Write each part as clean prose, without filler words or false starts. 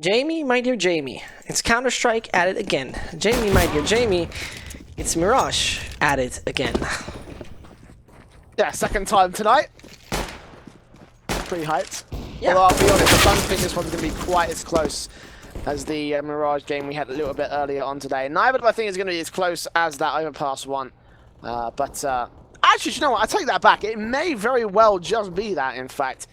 Jamie, my dear Jamie, it's Counter-Strike at it again. Jamie, my dear Jamie, it's Mirage at it again. Yeah, second time tonight. Pretty hyped. Yeah. Although I'll be honest, I don't think this one's going to be quite as close as the Mirage game we had a little bit earlier on today. Neither do I think it's going to be as close as that Overpass one. Actually, you know what? I take that back. It may very well just be that, in fact.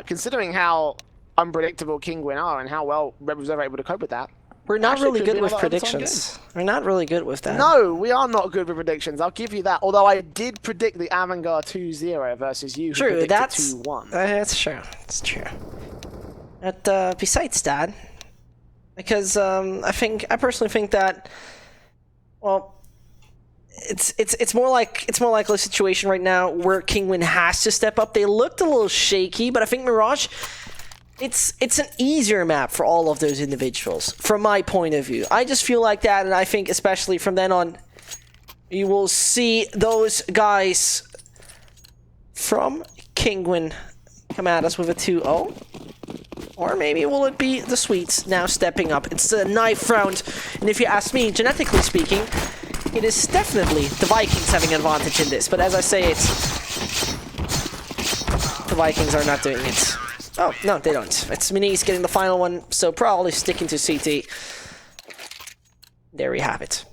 Considering how unpredictable Kinguin are and how well Red Reserve are able to cope with that. We're not really good with predictions. We're not really good with that. No, we are not good with predictions. I'll give you that. Although I did predict the Avangard 2-0 versus you, who True, predicted that's 2-1. That's true. It's true. But besides that, because I personally think that, well, it's more likely a situation right now where Kinguin has to step up. They looked a little shaky, but I think Mirage, it's an easier map for all of those individuals, from my point of view. I just feel like that, and I think especially from then on, you will see those guys from Kinguin come at us with a 2-0. Or maybe will it be the Swedes now stepping up? It's a knife round, and if you ask me, genetically speaking, it is definitely the Vikings having an advantage in this. But as I say, the Vikings are not doing it. Oh, no, they don't. It's Minis getting the final one, so probably sticking to CT. There we have it.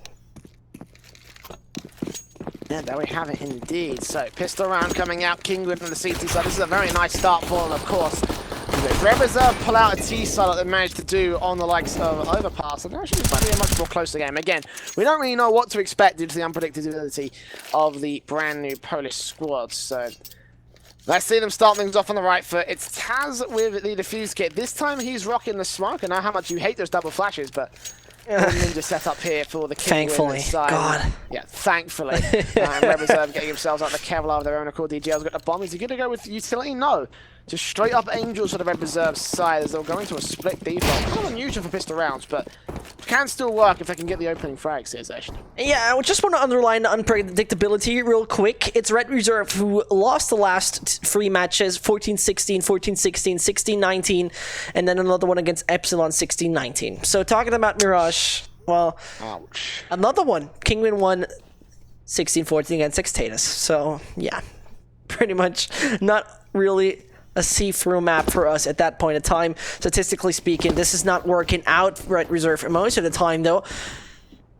Yeah, there we have it indeed. So, pistol round coming out, Kinguin from the CT side. This is a very nice start for them, of course. Red Reserve pull out a T-side that they managed to do on the likes of Overpass, and actually it's going to be a much more closer game. Again, we don't really know what to expect due to the unpredictability of the brand new Polish squad, so let's see them start things off on the right foot. It's Taz with the defuse kit. This time he's rocking the smoke. I know how much you hate those double flashes, but ninja set up here for the Thankfully, side. God. Yeah, thankfully. Red Reserve getting themselves out the Kevlar of their own accord. DJL's got the bomb. Is he going to go with utility? No. Just straight up Angels for the Red Reserve side as they'll go into a split default. Not unusual for pistol rounds, but can still work if they can get the opening frags here, Zesh. Yeah, I just want to underline the unpredictability real quick. It's Red Reserve who lost the last 3 matches, 14-16, 14-16, 16-19, and then another one against Epsilon, 16-19. So talking about Mirage, well, ouch. Another one. Kinguin won 16-14 against Xtatus. So, yeah, pretty much not really a see-through map for us at that point in time. Statistically speaking, this is not working out for Red Reserve for most of the time, though.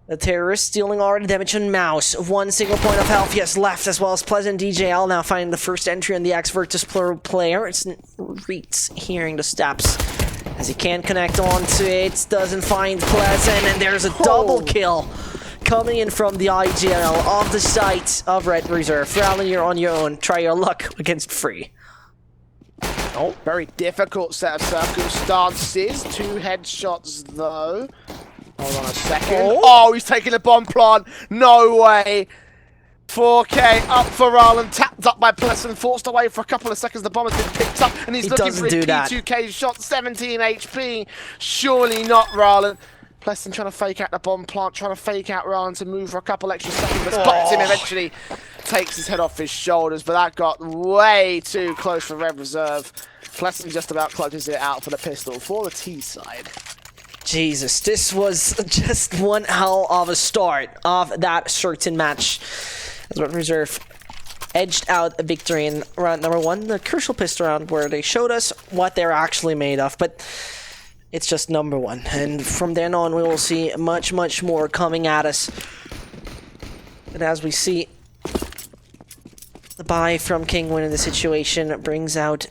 The terrorists stealing already damage on Mouse. 1 single point of health, yes, left, as well as Pleasant DJL now finding the first entry on the X-Virtus player. It's Reeds hearing the steps as he can't connect onto it. Doesn't find Pleasant, and there's a double kill coming in from the IGL off the site of Red Reserve. Frowlin, you're on your own. Try your luck against Free. Oh, very difficult set of circumstances. 2 headshots, though. Hold on a second. Oh, he's taking a bomb plant. No way. 4K up for Rowland. Tapped up by Pleasant. Forced away for a couple of seconds. The bomb has been picked up, and he's looking for his P2K shot. 17 HP. Surely not Rowland. Pleasant trying to fake out the bomb plant, trying to fake out Ryan to move for a couple extra seconds, but spots him eventually, takes his head off his shoulders, but that got way too close for Red Reserve. Pleasant just about closes it out for the pistol for the T side. Jesus, this was just one hell of a start of that certain match. As Red Reserve edged out a victory in round number 1, the crucial pistol round where they showed us what they're actually made of, but it's just number 1, and from then on we will see much, much more coming at us. And as we see, the buy from Kinguin in the situation brings out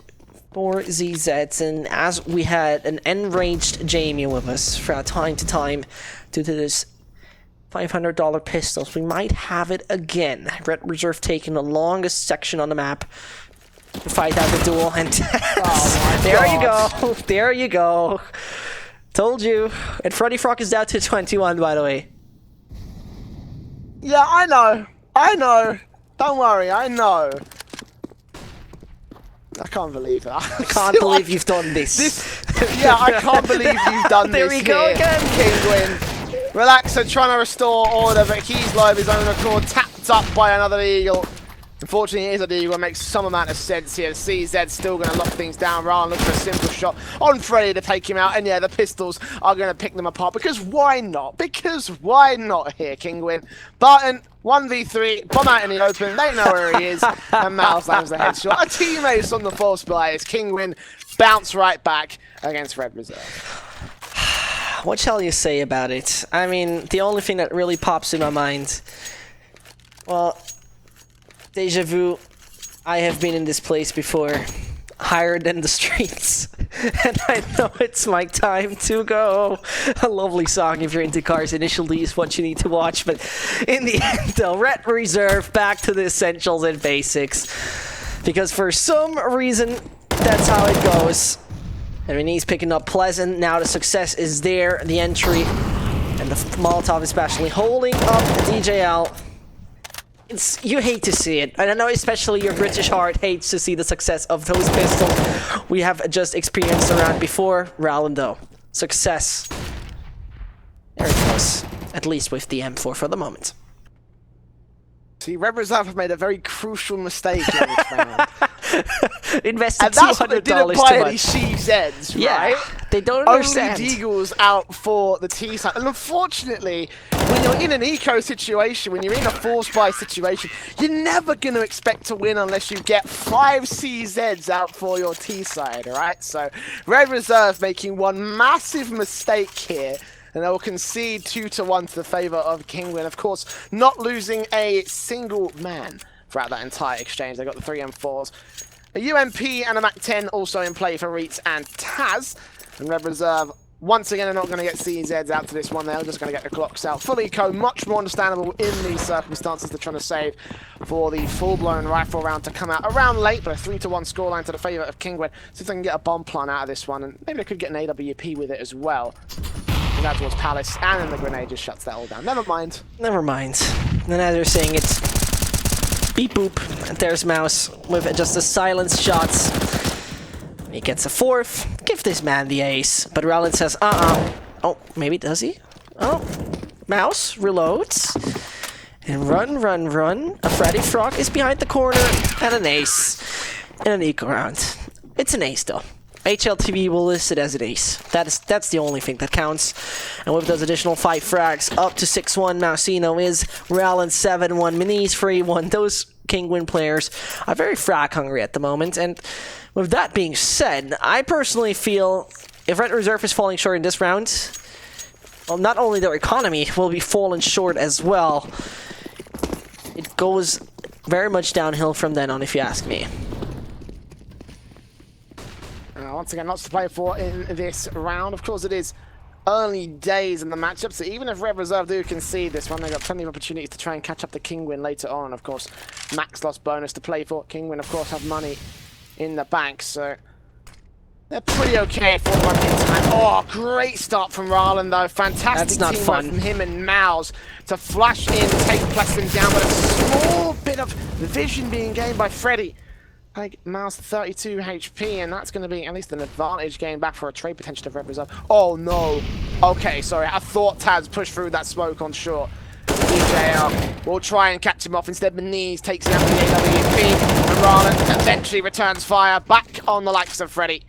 4 ZZs, and as we had an enraged Jamie with us from time to time due to this $500 pistols, we might have it again. Red Reserve taking the longest section on the map to fight out the duel, and there you go, there you go. Told you. And Freddy Frog is down to 21, by the way. Yeah, I know. Don't worry, I know. I can't believe that. I can't believe you've done this. Yeah, I can't believe you've done there this. There we go again. Kinguin. Relaxer trying to restore order, but he's low of his own accord, tapped up by another Eagle. Unfortunately, it is a deal. It makes some amount of sense here. CZ still going to lock things down. Ryan looking for a simple shot on Freddy to take him out. And yeah, the pistols are going to pick them apart. Because why not? Because why not here, Kinguin? Barton, 1v3, bomb out in the open. They know where he is. And Miles lands the headshot. A teammates on the false play as Kinguin bounce right back against Red Reserve. What shall you say about it? I mean, the only thing that really pops in my mind, well, deja vu, I have been in this place before, higher than the streets, and I know it's my time to go. A lovely song if you're into cars. Initially is what you need to watch, but in the end, though, Red Reserve back to the essentials and basics, because for some reason, that's how it goes. I mean, he's picking up Pleasant. Now the success is there, the entry, and the Molotov especially holding up DJL. You hate to see it. And I know especially your British heart hates to see the success of those pistols. We have just experienced around before. Ralando. Success. There it goes. At least with the M4 for the moment. See, Red Reserve have made a very crucial mistake in this round. Invested and that's what they didn't buy any CZs, right? They don't understand. Only Deagles out for the T side. And unfortunately, when you're in an eco situation, when you're in a force buy situation, you're never going to expect to win unless you get 5 CZs out for your T side, alright? So, Red Reserve making one massive mistake here. And they will concede 2-1 to the favour of Kinguin. Of course, not losing a single man throughout that entire exchange. They got the 3 M4s. A UMP and a MAC-10 also in play for Reitz and Taz. And Red Reserve, once again, are not going to get CZs out to this one. They're just going to get the Glocks out. Full eco, much more understandable in these circumstances. They're trying to save for the full-blown rifle round to come out around late, but a 3-1 scoreline to the favour of Kinguin. See if they can get a bomb plant out of this one, and maybe they could get an AWP with it as well. That towards Palace, and then the grenade just shuts that all down. Never mind. Never mind. And as they're saying, it's beep boop. And there's Mouse with just the silence shots. He gets a 4th. Give this man the ace. But Rowland says, Oh, maybe does he? Oh, Mouse reloads. And run. A Freddy Frog is behind the corner. And an ace. And an eco round. It's an ace though. HLTV will list it as an ace. That's the only thing that counts. And with those additional 5 frags, up to 6-1, Mousino is Rallen 7-1, Minis 3-1. Those Kinguin players are very frag hungry at the moment. And with that being said, I personally feel if Red Reserve is falling short in this round, well, not only their economy will be falling short as well. It goes very much downhill from then on, if you ask me. Once again, lots to play for in this round. Of course, it is early days in the matchup, so even if Red Reserve do concede this one, they've got plenty of opportunities to try and catch up to Kinguin later on. Of course, max loss bonus to play for. Kinguin, of course, have money in the bank, so they're pretty okay for one in time. Oh, great start from Rallen, though. Fantastic teamwork from him and Mouse to flash in, take Pleston down, but a small bit of vision being gained by Freddy. Like Mouse 32 HP, and that's going to be at least an advantage getting back for a trade potential to Red Reserve. Oh no. Okay, sorry. I thought Taz pushed through that smoke on short. DJL will try and catch him off. Instead, Meniz takes out the AWP, and Rallen eventually returns fire back on the likes of Freddy.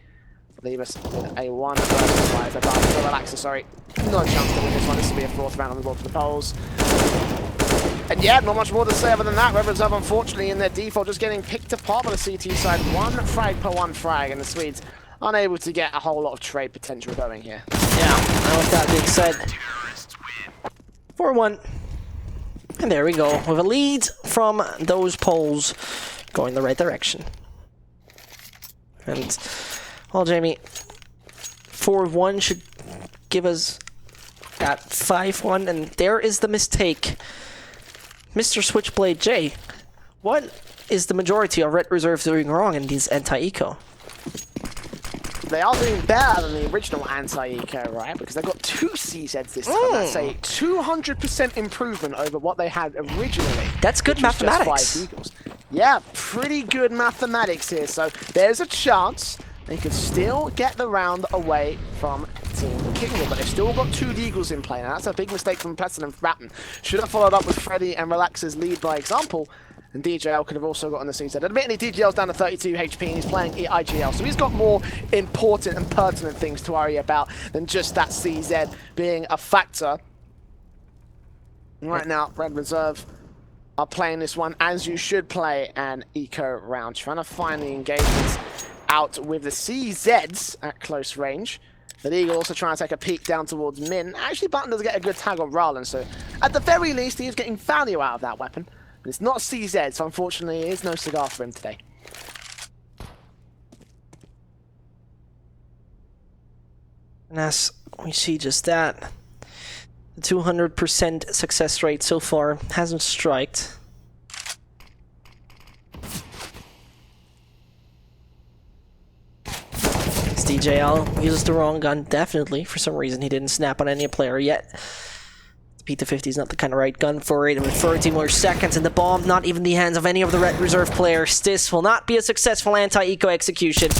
Leave us with a 1 versus 5 advantage for Relaxer, sorry. No chance to win this one. This will be a 4th round on the board for the Poles. And yeah, not much more to say other than that. Red Reserve, unfortunately, in their default, just getting picked apart by the CT side. 1 frag per 1 frag, and the Swedes unable to get a whole lot of trade potential going here. Yeah, and with that being said, 4-1. And there we go, with a lead from those Poles going the right direction. And, well, Jamie, 4-1 should give us that 5-1, and there is the mistake. Mr. Switchblade J, what is the majority of Red Reserve doing wrong in these anti-eco? They are doing better than the original anti-eco, right? Because they've got 2 CZs this time. That's a 200% improvement over what they had originally. That's good mathematics. Just 5 Eagles. Yeah, pretty good mathematics here. So there's a chance they could still get the round away from Team Kinguin, but they've still got 2 Deagles in play. Now that's a big mistake from Pleston and Batten. Should have followed up with Freddy and Relaxer's lead by example, and DJL could have also gotten the CZ. Admittedly, DJL's down to 32 HP and he's playing IGL, so he's got more important and pertinent things to worry about than just that CZ being a factor. Right now, Red Reserve are playing this one as you should play an eco round, trying to find the engagements out with the CZs at close range. The Eagle also trying to take a peek down towards Min. Actually, Button does get a good tag on Rowland, so at the very least, he is getting value out of that weapon. But it's not CZ, so unfortunately, it is no cigar for him today. And as we see just that, the 200% success rate so far hasn't striked. DJL uses the wrong gun, definitely. For some reason, he didn't snap on any player yet. The P250 is not the kind of right gun for it, and with 30 more seconds in the bomb, not even the hands of any of the Red Reserve players, this will not be a successful anti-eco execution.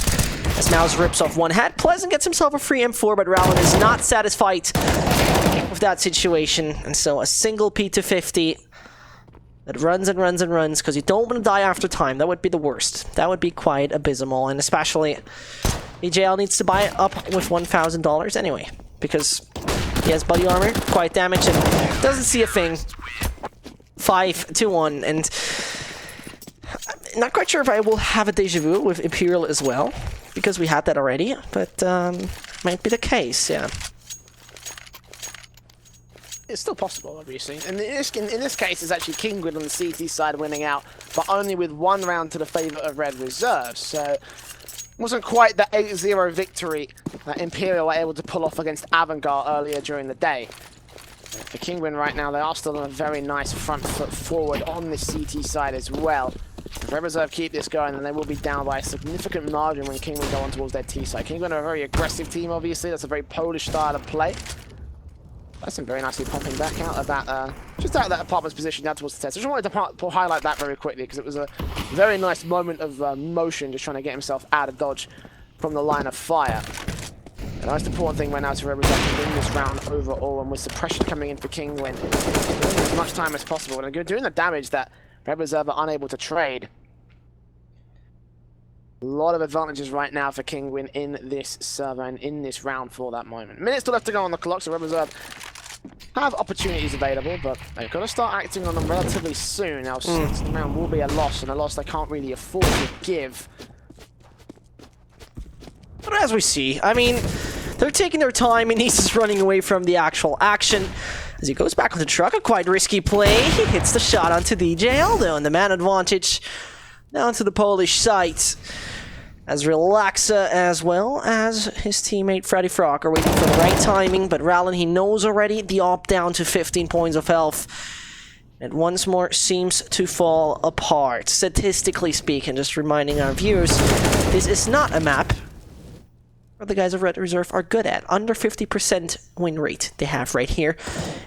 As Mouse rips off one head, Pleasant gets himself a free M4, but Rowland is not satisfied with that situation, and so a single P250 that runs and runs and runs, because you don't want to die after time. That would be the worst. That would be quite abysmal, and especially DJL needs to buy it up with $1,000 anyway, because he has body armor, quiet damage, and doesn't see a thing. 5-1, and I'm not quite sure if I will have a deja vu with Imperial as well, because we had that already, but might be the case, yeah. It's still possible, obviously. And in this case, it's actually Kinguin on the CT side winning out, but only with one round to the favour of Red Reserve, so wasn't quite the 8-0 victory that Imperial were able to pull off against Avangard earlier during the day. For Kinguin right now, they are still on a very nice front foot forward on the CT side as well. If Red Reserve keep this going, then they will be down by a significant margin when Kinguin go on towards their T side. Kinguin are a very aggressive team, obviously. That's a very Polish style of play. That's very nicely popping back out of that, just out of that apartment's position down towards the test. I just wanted to highlight that very quickly because it was a very nice moment of motion, just trying to get himself out of dodge from the line of fire. The most important thing right now to represent in this round overall, and with suppression coming in for Kinguin, as much time as possible, and doing the damage that Red Reserve are unable to trade. A lot of advantages right now for Kinguin in this server and in this round for that moment. Minutes still left to go on the clock, so Red Reserve have opportunities available, but they've got to start acting on them relatively soon. Now, the round will be a loss, and a loss they can't really afford to give. But as we see, I mean, they're taking their time, and he's just running away from the actual action. As he goes back on the truck, a quite risky play. He hits the shot onto DJL, though, and the man advantage down to the Polish side. As Relaxa, as well as his teammate Freddy Frog, are waiting for the right timing, but Rowland, he knows already the op down to 15 points of health. It once more seems to fall apart. Statistically speaking, just reminding our viewers, this is not a map where the guys of Red Reserve are good at. Under 50% win rate they have right here.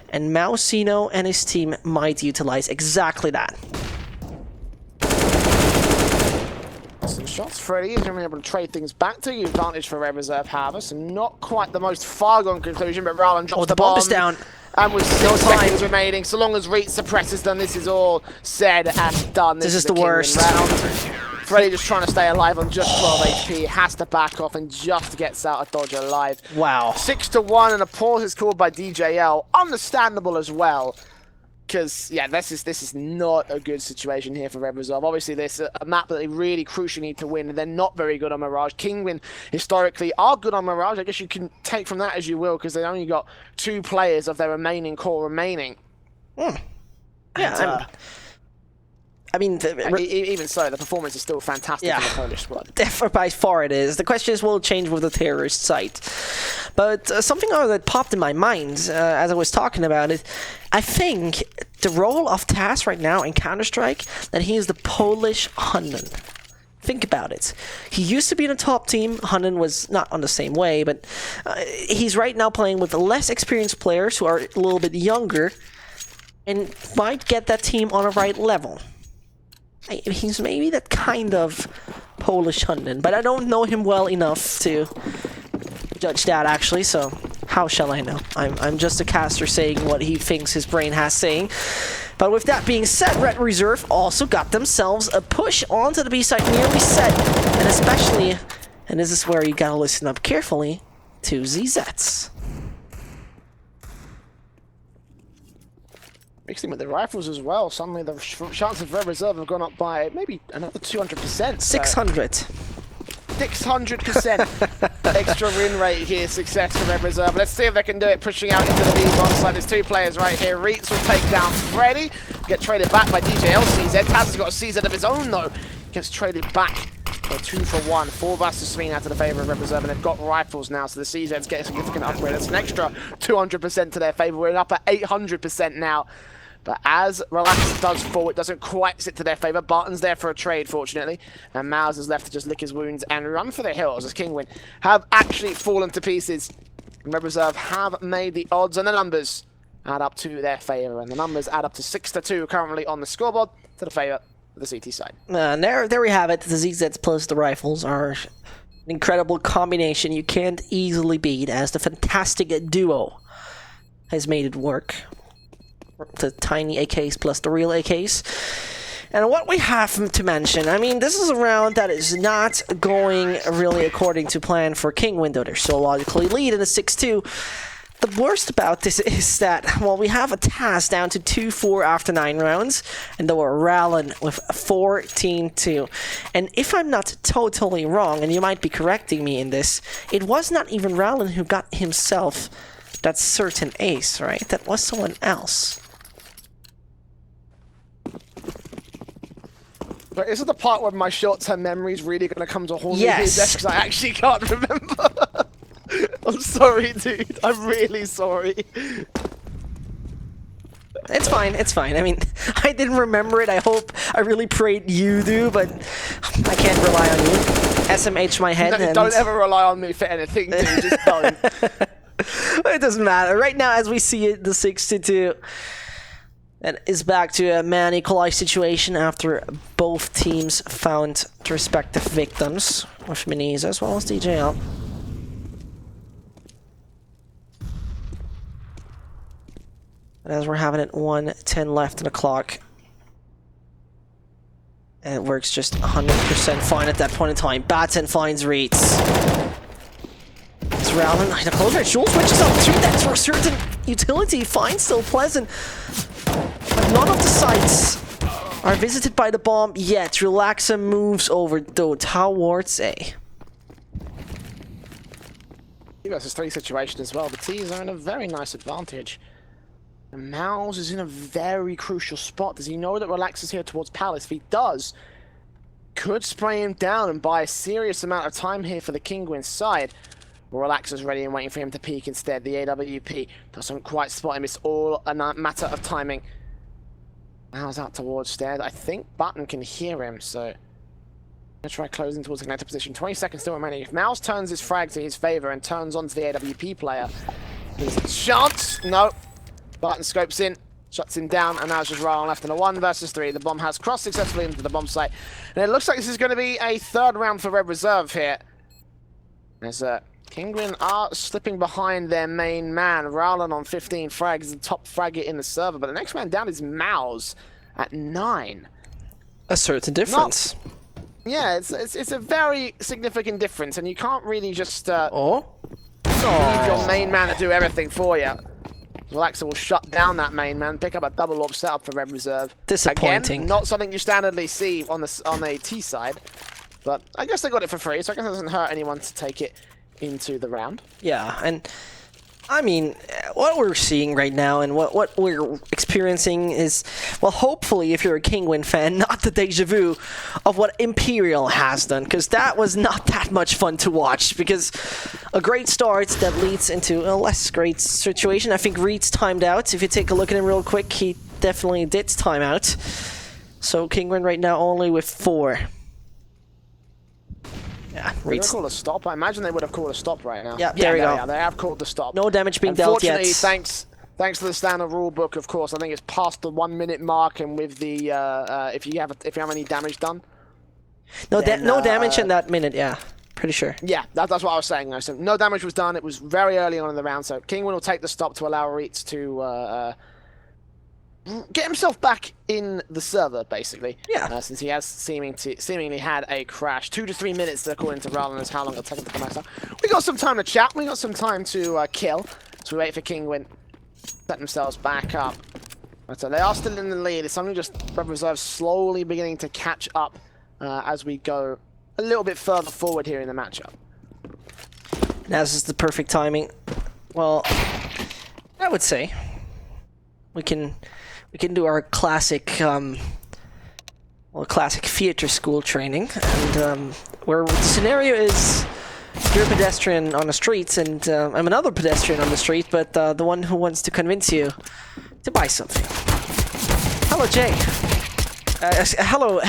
And Mausino and his team might utilize exactly that. Some shots. Freddy is going to be able to trade things back to you. Advantage for Red Reserve, however, so not quite the most far-gone conclusion, but Rowland drops the bomb is down. And with 6 seconds remaining, so long as Reed suppresses them, this is all said and done. This is the worst round. Freddy just trying to stay alive on just 12 HP, has to back off and just gets out of dodge alive. Wow. 6-1, and a pause is called by DJL. Understandable as well. Because, yeah, this is not a good situation here for Red Reserve. Obviously, this is a map that they really crucially need to win, and they're not very good on Mirage. Kinguin, historically, are good on Mirage. I guess you can take from that as you will, because they only got 2 players of their remaining core remaining. Yeah, And, I mean, even so, the performance is still fantastic in the Polish squad. By far it is. The question is, will it change with the terrorist site? But something that popped in my mind as I was talking about it, I think the role of Taz right now in Counter-Strike, that he is the Polish Hunden. Think about it. He used to be in a top team. Hunden was not on the same way, but he's right now playing with less experienced players who are a little bit younger and might get that team on a right level. He's maybe that kind of Polish Hunden, but I don't know him well enough to judge that, actually, so how shall I know? I'm just a caster saying what he thinks his brain has saying. But with that being said, Red Reserve also got themselves a push onto the B side nearly set. And especially, and this is where you gotta listen up carefully, to ZZs. Mixing with the rifles as well, suddenly the chances of Red Reserve have gone up by maybe another 200%. 600. 600% extra win rate here, success for Red Reserve. Let's see if they can do it, pushing out into the lead bomb side. There's two players right here. Reitz will take down Freddy, get traded back by DJ LCZ. Taz has got a CZ of his own though, gets traded back. So 2 for 1, 4 versus 3 now to the favour of Red Reserve, and they've got rifles now, so the CZs get a significant upgrade. That's an extra 200% to their favour. We're up at 800% now. But as Relax does fall, it doesn't quite sit to their favour. Barton's there for a trade, fortunately. And Mouse is left to just lick his wounds and run for the hills as Kinguin have actually fallen to pieces. And Red Reserve have made the odds and the numbers add up to their favour. And the numbers add up to 6-2 currently on the scoreboard to the favour of the CT side. There we have it. The ZZs plus the rifles are an incredible combination you can't easily beat, as the fantastic duo has made it work. The tiny AKs plus the real AKs. And what we have to mention, I mean, this is a round that is not going really according to plan for Kinguin, though they're so logically lead in a 6-2. The worst about this is that, well, we have a Taz down to 2-4 after 9 rounds, and though we're Rallen with 14-2. And if I'm not totally wrong, and you might be correcting me in this, it was not even Rallen who got himself that certain ace, right? That was someone else. But is it the part where my short-term memory is really going to come to haunt me? Yes. Because I actually can't remember. I'm sorry, dude. I'm really sorry. It's fine, it's fine. I mean, I didn't remember it. I really prayed you do, but I can't rely on you. SMH my head. No, don't ever rely on me for anything, dude. Just don't. It doesn't matter. Right now, as we see it, the 6-2 and is back to a man equalized situation after both teams found the respective victims, with Minis as well as DJL. And as we're having it 1:10 left in the clock, and it works just 100% fine at that point in time. Batten finds Reitz. It's Rallen, the close range. Shul switches up to that for a certain utility. Finds still pleasant. But none of the sites are visited by the bomb yet. Relaxa moves over though towards A. Versus 3 situation as well. The T's are in a very nice advantage. And Mouse is in a very crucial spot. Does he know that Relax is here towards Palace? If he does, could spray him down and buy a serious amount of time here for the Kinguin side. Relax is ready and waiting for him to peek instead. The AWP doesn't quite spot him. It's all a matter of timing. Mouse out towards stairs. I think Button can hear him, so gonna try closing towards the connector position. 20 seconds still remaining. If Mouse turns his frag to his favor and turns onto the AWP player, there's a chance. No. Button scopes in, shuts him down, and now it's just Ryan left in a 1 versus 3. The bomb has crossed successfully into the bomb site. And it looks like this is going to be a 3rd round for Red Reserve here. As Kinguin are slipping behind their main man. Rowland on 15 frags, the top fragger in the server. But the next man down is Mouse at 9. A certain difference. Yeah, it's a very significant difference, and you can't really just leave your main man to do everything for you. Relaxa will shut down that main man, pick up a double orb setup for Red Reserve. Disappointing. Again, not something you standardly see on the T side, but I guess they got it for free, so I guess it doesn't hurt anyone to take it into the round. Yeah, and I mean, what we're seeing right now and what we're experiencing is, well, hopefully, if you're a Kinguin fan, not the deja vu of what Imperial has done, because that was not that much fun to watch, because a great start that leads into a less great situation. I think Reed's timed out. If you take a look at him real quick, he definitely did time out. So Kinguin right now only with 4. Yeah, They called a stop. I imagine they would have called a stop right now. Yeah, there we go. Yeah, they have called the stop. No damage being dealt yet. Unfortunately, thanks to the standard rule book, of course, I think it's past the 1 minute mark, and with the if you have any damage done. No, no damage in that minute. Yeah, pretty sure. Yeah, that's what I was saying. Though. So no damage was done. It was very early on in the round. So Kinguin will take the stop to allow Reitz to get himself back in the server, basically. Yeah. Since he has seemingly had a crash. 2 to 3 minutes, according to Rowland, is how long it'll take him to come back up. We got some time to chat. We got some time to kill. So we wait for Kinguin to set themselves back up. But they are still in the lead. It's only just Red Reserve slowly beginning to catch up as we go a little bit further forward here in the matchup. Now this is the perfect timing. Well, I would say we can do our classic classic theater school training, and where the scenario is you're a pedestrian on the streets, and I'm another pedestrian on the street, but the one who wants to convince you to buy something. Hello, Jay. Hello,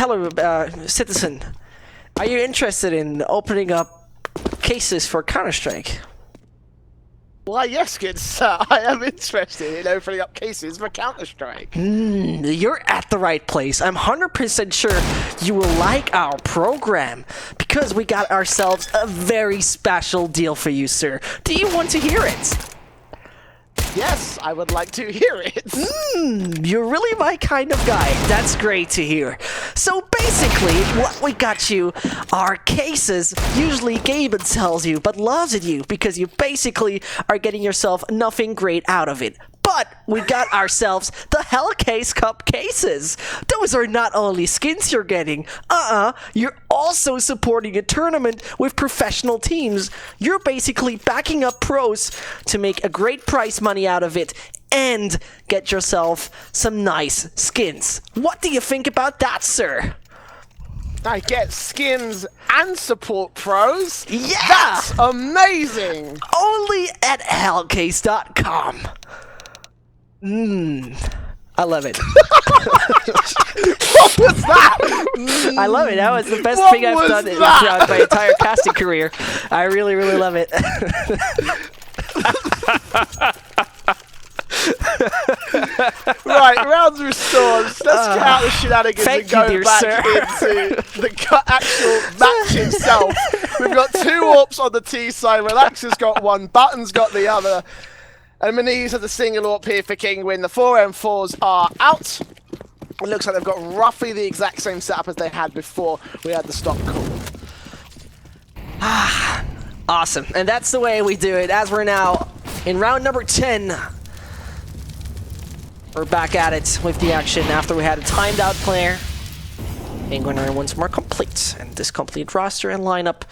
citizen. Are you interested in opening up cases for Counter-Strike? Why, yes, good sir. I am interested in opening up cases for Counter-Strike. You're at the right place. I'm 100% sure you will like our program, because we got ourselves a very special deal for you, sir. Do you want to hear it? Yes, I would like to hear it. You're really my kind of guy. That's great to hear. So basically, what we got you are cases usually Gaben sells you, but loves at you because you basically are getting yourself nothing great out of it. But we got ourselves the Hellcase Cup cases. Those are not only skins you're getting. You're also supporting a tournament with professional teams. You're basically backing up pros to make a great prize money out of it and get yourself some nice skins. What do you think about that, sir? I get skins and support pros? Yeah! That's amazing! Only at hellcase.com. I love it. What was that? I love it. That was the best What thing I've was done that? throughout my entire casting career. I really, really love it. Right, rounds restored. Let's get out the shenanigans thank and go you, dear back sir. into the actual match itself. We've got 2 AWPs on the T side. Relax has got one, Button's got the other. And Maniz has a single AWP here for Kinguin. The 4M4s are out. It looks like they've got roughly the exact same setup as they had before we had the stop call. Awesome. And that's the way we do it. As we're now in round number 10. We're back at it with the action after we had a timed out player. Kinguin are once more complete. And this complete roster and lineup.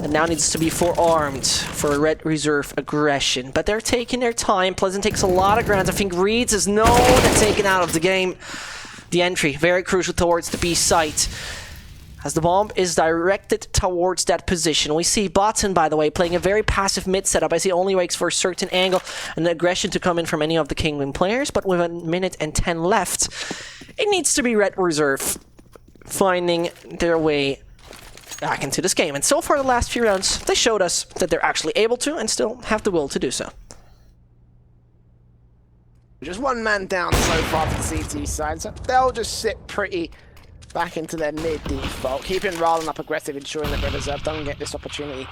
And now needs to be forearmed for a Red Reserve aggression. But they're taking their time. Pleasant takes a lot of grounds. I think Reeds is known and taken out of the game. The entry, very crucial towards the B site. As the bomb is directed towards that position. We see Botton, by the way, playing a very passive mid setup as he only waits for a certain angle and aggression to come in from any of the Kinguin players. But with 1 minute and 10 left, it needs to be Red Reserve finding their way back into this game. And so far, the last few rounds, they showed us that they're actually able to and still have the will to do so. Just 1 man down so far for the CT side, so they'll just sit pretty back into their mid default, keeping Rowland up aggressive, ensuring that Red Reserve don't get this opportunity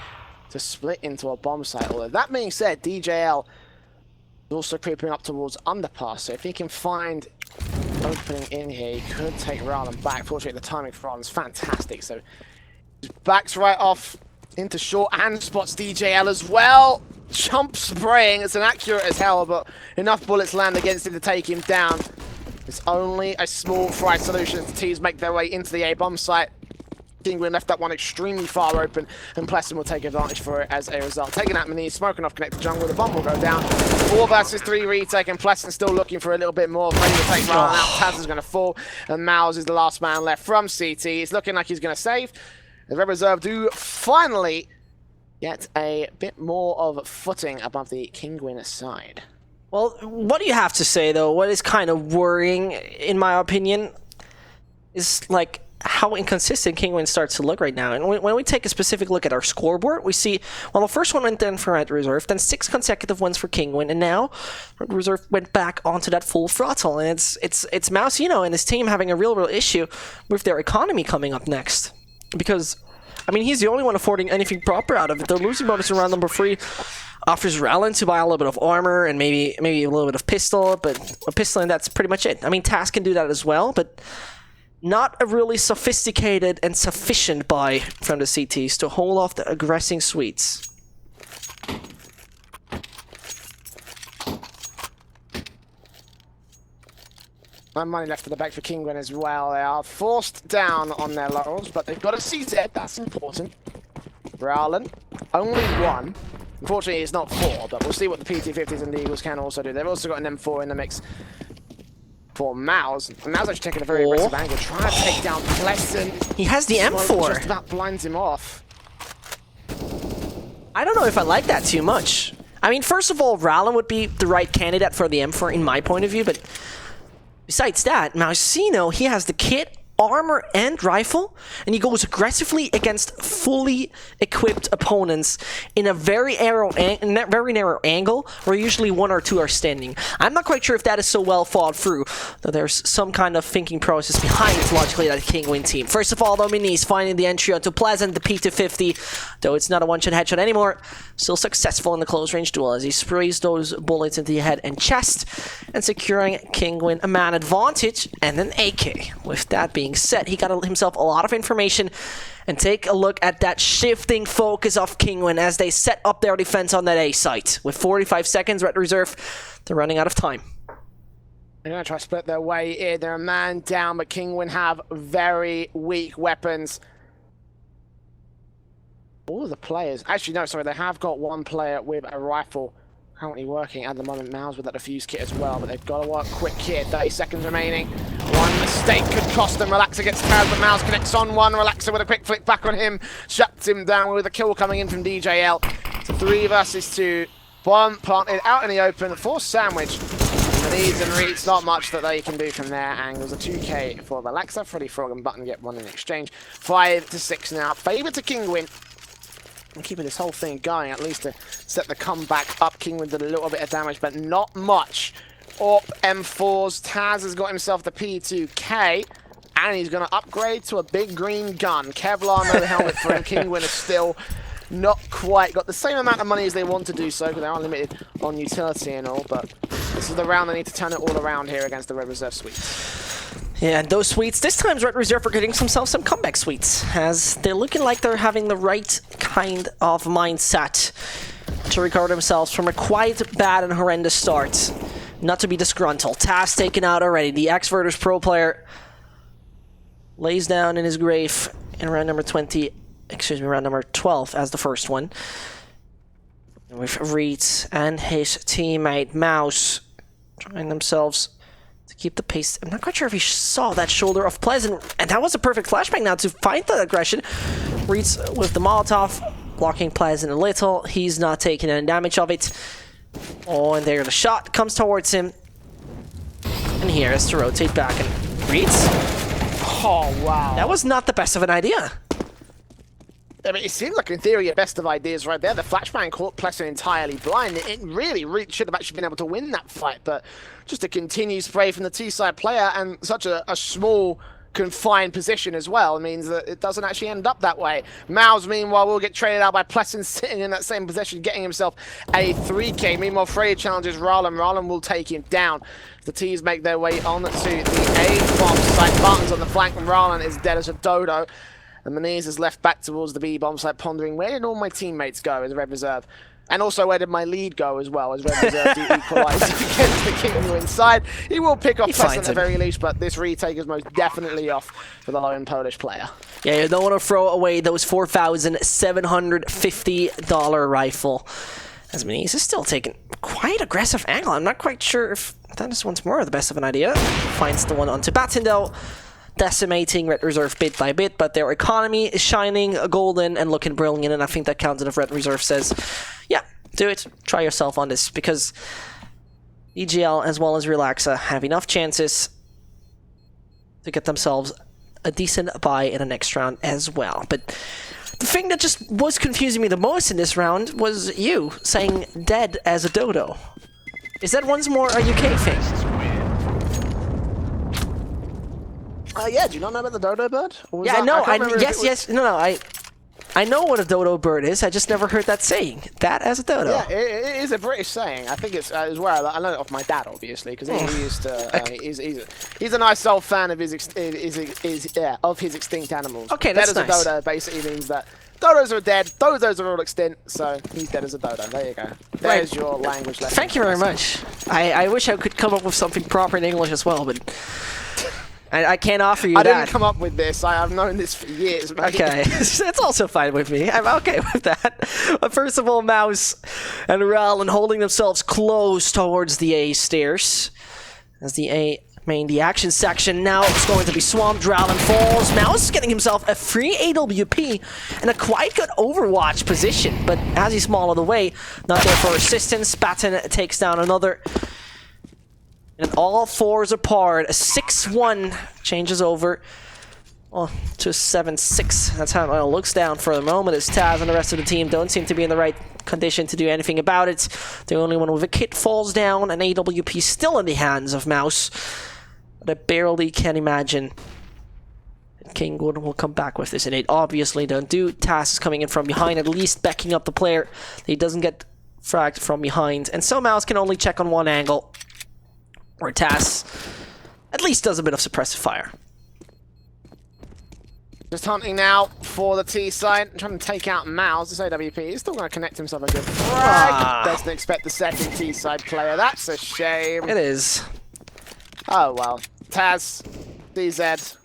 to split into a bomb site. Although that being said, DJL is also creeping up towards underpass, so if he can find opening in here, he could take Rowland back. Fortunately, the timing for Rowland's fantastic, so backs right off into short and spots DJL as well. Jump spraying, it's inaccurate as hell, but enough bullets land against him to take him down. It's only a small fry solution as the teams make their way into the A bomb site. Kinguin left that one extremely far open, and Pleasant will take advantage for it as a result. Taking out Maniz, smoking off connected jungle, the bomb will go down. 4 versus 3 retake, and Pleasant still looking for a little bit more. Ready to take Rowland out. Taz is going to fall, and Mouse is the last man left from CT. It's looking like he's going to save. The Red Reserve do finally get a bit more of footing above the Kinguin side. Well, what do you have to say, though? What is kind of worrying, in my opinion, is like how inconsistent Kinguin starts to look right now. And when we take a specific look at our scoreboard, we see, well, the first one went down for Red Reserve, then 6 consecutive ones for Kinguin, and now Red Reserve went back onto that full throttle. And it's Mousino and his team having a real issue with their economy coming up next. Because, I mean, he's the only one affording anything proper out of it. The losing bonus in round number 3 offers Rowland to buy a little bit of armor and maybe a little bit of pistol, but a pistol and that's pretty much it. I mean, Taz can do that as well, but not a really sophisticated and sufficient buy from the CTs to hold off the aggressing Swedes. No money left for the back for Kinguin as well. They are forced down on their laurels, but they've got a CZ. That's important. Rowland, only one. Unfortunately, it's not 4, but we'll see what the PT-50s and the Eagles can also do. They've also got an M4 in the mix for Mouse. And Mouse actually taking a very aggressive angle, trying to take down Pleasant. He has the M4. Just about blinds him off. I don't know if I like that too much. I mean, first of all, Rowland would be the right candidate for the M4 in my point of view, but besides that, Mausino, he has the kit, armor, and rifle, and he goes aggressively against fully equipped opponents in a very narrow angle where usually 1 or 2 are standing. I'm not quite sure if that is so well thought through, though there's some kind of thinking process behind it, logically, that Kinguin team. First of all, though, Minis finding the entry onto Pleasant, the P250, though it's not a one-shot headshot anymore, still successful in the close-range duel as he sprays those bullets into the head and chest, and securing Kinguin a man advantage and an AK. With that being said, he got himself a lot of information, and take a look at that shifting focus of Kinguin as they set up their defense on that A site. With 45 seconds, Red Reserve, they're running out of time. They're going to try to split their way in. They're a man down, but Kinguin have very weak weapons. All of the players, actually no, sorry, they have got one player with a rifle currently working at the moment. Mouse with that defuse kit as well, but they've got to work quick here. 30 seconds remaining. One mistake could cost them. Relaxer gets carried, but Mouse connects on one. Relaxer with a quick flick back on him. Shuts him down with a kill coming in from DJL. It's a 3 versus 2. Bomb planted out in the open. Forced sandwich. Needs and reads, not much that they can do from their angles. A 2K for Relaxer. Freddy Frog and Button get one in exchange. 5 to 6 now. Favour to Kinguin. And keeping this whole thing going, at least to set the comeback up. Kinguin did a little bit of damage, but not much. AWP M4s. Taz has got himself the P2K, and he's going to upgrade to a big green gun. Kevlar, no helmet for him. Kinguin is still not quite got the same amount of money as they want to do so, because they are limited on utility and all, but this is the round they need to turn it all around here against the Red Reserve Swedes. Yeah, and those Swedes, this time Red Reserve are getting themselves some comeback Swedes, as they're looking like they're having the right kind of mindset to recover themselves from a quite bad and horrendous start. Not to be disgruntled. Taz taken out already. The X-Verters pro player lays down in his grave in round number 12 as the first one. With Reeds and his teammate Mouse trying themselves to keep the pace. I'm not quite sure if he saw that shoulder of Pleasant, and that was a perfect flashbang now to fight the aggression. Reeds with the Molotov, blocking Pleasant a little. He's not taking any damage of it. Oh, and there the shot comes towards him. And he has to rotate back and Reeds. Oh, wow. That was not the best of an idea. I mean, it seems like, in theory, a best of ideas right there. The flashbang caught Pleasant entirely blind. It really should have actually been able to win that fight, but just a continued spray from the T-side player and such a small, confined position as well means that it doesn't actually end up that way. Mouse, meanwhile, will get traded out by Pleasant sitting in that same position, getting himself a 3K. Meanwhile, Freddy challenges Rowland. Rowland will take him down. The T's make their way on to the A bomb site. Barton's on the flank, and Rowland is dead as a dodo. And Maniz is left back towards the B bomb site, pondering where did all my teammates go as Red Reserve? And also, where did my lead go as well, as Red Reserve do equalise against the Kinguin side? He will pick off Pleasant at the very least, but this retake is most definitely off for the lone Polish player. Yeah, you don't want to throw away those $4,750 rifle. As Maniz is still taking quite aggressive angle. I'm not quite sure if that is once more the best of an idea. Finds the one onto Batindel, decimating Red Reserve bit by bit, but their economy is shining golden and looking brilliant, and I think that counts if Red Reserve says, yeah, do it, try yourself on this, because EGL as well as Relaxa have enough chances to get themselves a decent buy in the next round as well. But the thing that just was confusing me the most in this round was you saying dead as a dodo. Is that once more a UK thing? Yeah, do you not know about the dodo bird? Yeah, no, yes, no, I I know what a dodo bird is. I just never heard that saying. That as a dodo. Yeah, it is a British saying. I think it's as well. I learned it off my dad, obviously, because he used to. He's a nice old fan of his extinct animals. Okay, that's dead nice. as a dodo basically means that dodos are dead. Dodos are all extinct, so he's dead as a dodo. There you go. There's your language lesson. Thank you very much. I wish I could come up with something proper in English as well, but I can't offer you that. I didn't come up with this. I've known this for years, mate. Okay, it's also fine with me. I'm okay with that. But first of all, Mouse and Rallen holding themselves close towards the A stairs. As the A the action section now is going to be swamped. Rallen falls. Mouse getting himself a free AWP and a quite good Overwatch position. But as he's smalled away, not there for assistance. Batten takes down another. And all fours apart. A 6-1 changes over to 7-6. That's how it looks down for the moment, as Taz and the rest of the team don't seem to be in the right condition to do anything about it. The only one with a kit falls down, and AWP still in the hands of Mouse. But I barely can imagine Kinguin will come back with this, and it obviously don't do. Taz is coming in from behind, at least backing up the player. He doesn't get fragged from behind, and so Mouse can only check on one angle, where Taz at least does a bit of suppressive fire. Just hunting now for the T side, trying to take out Mouse. This AWP is still going to connect himself a good frag. Doesn't expect the second T side player. That's a shame. It is. Oh well. Taz, DZ.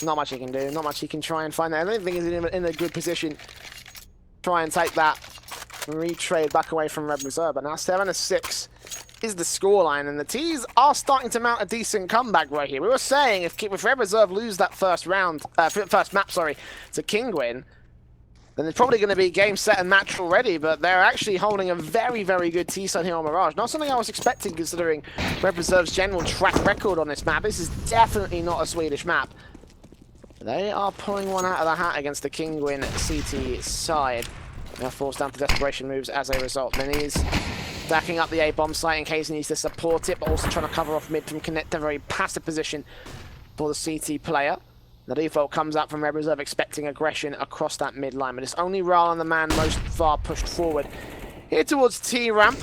Not much he can do. Not much he can try and find that. I don't think he's in a good position. Try and take that retrade back away from Red Reserve. But now 7-6 is the scoreline, and the T's are starting to mount a decent comeback right here. We were saying if Red Reserve lose that first map, to Kinguin, then it's probably going to be game, set, and match already, but they're actually holding a very, very good T side here on Mirage. Not something I was expecting considering Red Reserve's general track record on this map. This is definitely not a Swedish map. They are pulling one out of the hat against the Kinguin CT side. They're forced down to desperation moves as a result. Then he's backing up the A-bomb site in case he needs to support it, but also trying to cover off mid from Connect, a very passive position for the CT player. The default comes up from Red Reserve expecting aggression across that mid line, but it's only Rallen, the man most far pushed forward here towards T-ramp.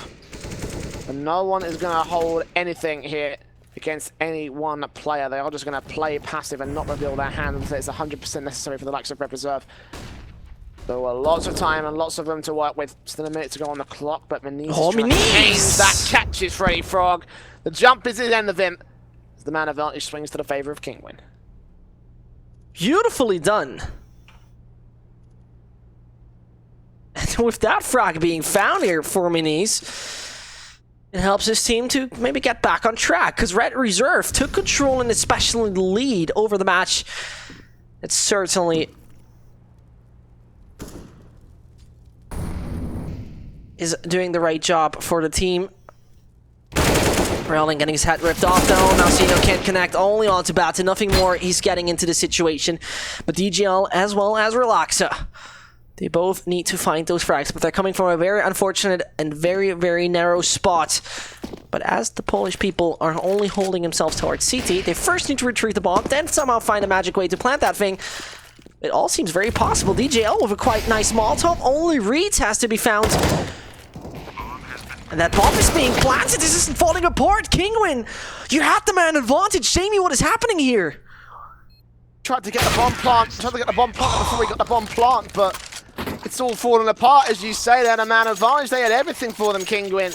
And no one is going to hold anything here against any one player. They are just going to play passive and not reveal their hand until it's 100% necessary for the likes of Red Reserve. There were lots of time and lots of room to work with. Still a minute to go on the clock, but Maniz is trying to change that. Catches Freddy Frog. The jump is the end of him. As the man advantage swings to the favor of Kinguin. Beautifully done. And with that frag being found here for Maniz, it helps his team to maybe get back on track, because Red Reserve took control and especially the lead over the match. It's certainly is doing the right job for the team. Rallen getting his head ripped off though. Now Sino can't connect, only onto Batten. Nothing more. He's getting into the situation. But DGL as well as Relaxa, they both need to find those frags, but they're coming from a very unfortunate and very, very narrow spot. But as the Polish people are only holding themselves towards CT, they first need to retrieve the bomb, then somehow find a magic way to plant that thing. It all seems very possible. DJL with a quite nice Molotov. Only Reeds has to be found. And that bomb is being planted. This isn't falling apart. Kinguin, you had the man advantage. Show me what is happening here. Tried to get the bomb plant. Before we got the bomb plant, but it's all falling apart, as you say. They had a man advantage. They had everything for them, Kinguin.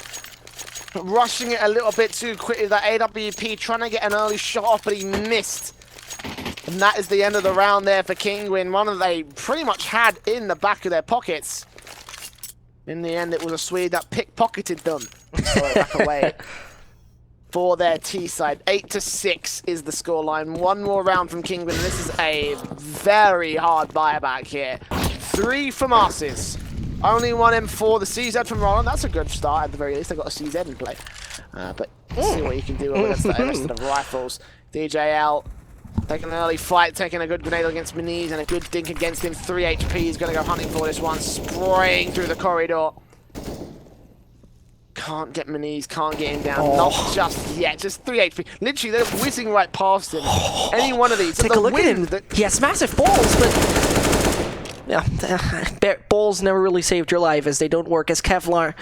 Rushing it a little bit too quickly. That AWP trying to get an early shot off, but he missed. And that is the end of the round there for Kinguin. One that they pretty much had in the back of their pockets. In the end, it was a Swede that pickpocketed them. Throw it back away for their T side. 8-6 is the scoreline. One more round from Kinguin. This is a very hard buyback here. 3 from Arses. Only 1 M4. The CZ from Roland. That's a good start at the very least. They got a CZ in play. But see what you can do against the rest of the rifles. DJL taking an early fight, taking a good grenade against Maniz and a good dink against him. 3 HP. He's going to go hunting for this one. Spraying through the corridor. Can't get Maniz, can't get him down. Not just yet. Just 3 HP. Literally, they're whizzing right past him. Any one of these. Take a look at him. He has massive balls, but yeah, balls never really saved your life as they don't work as Kevlar.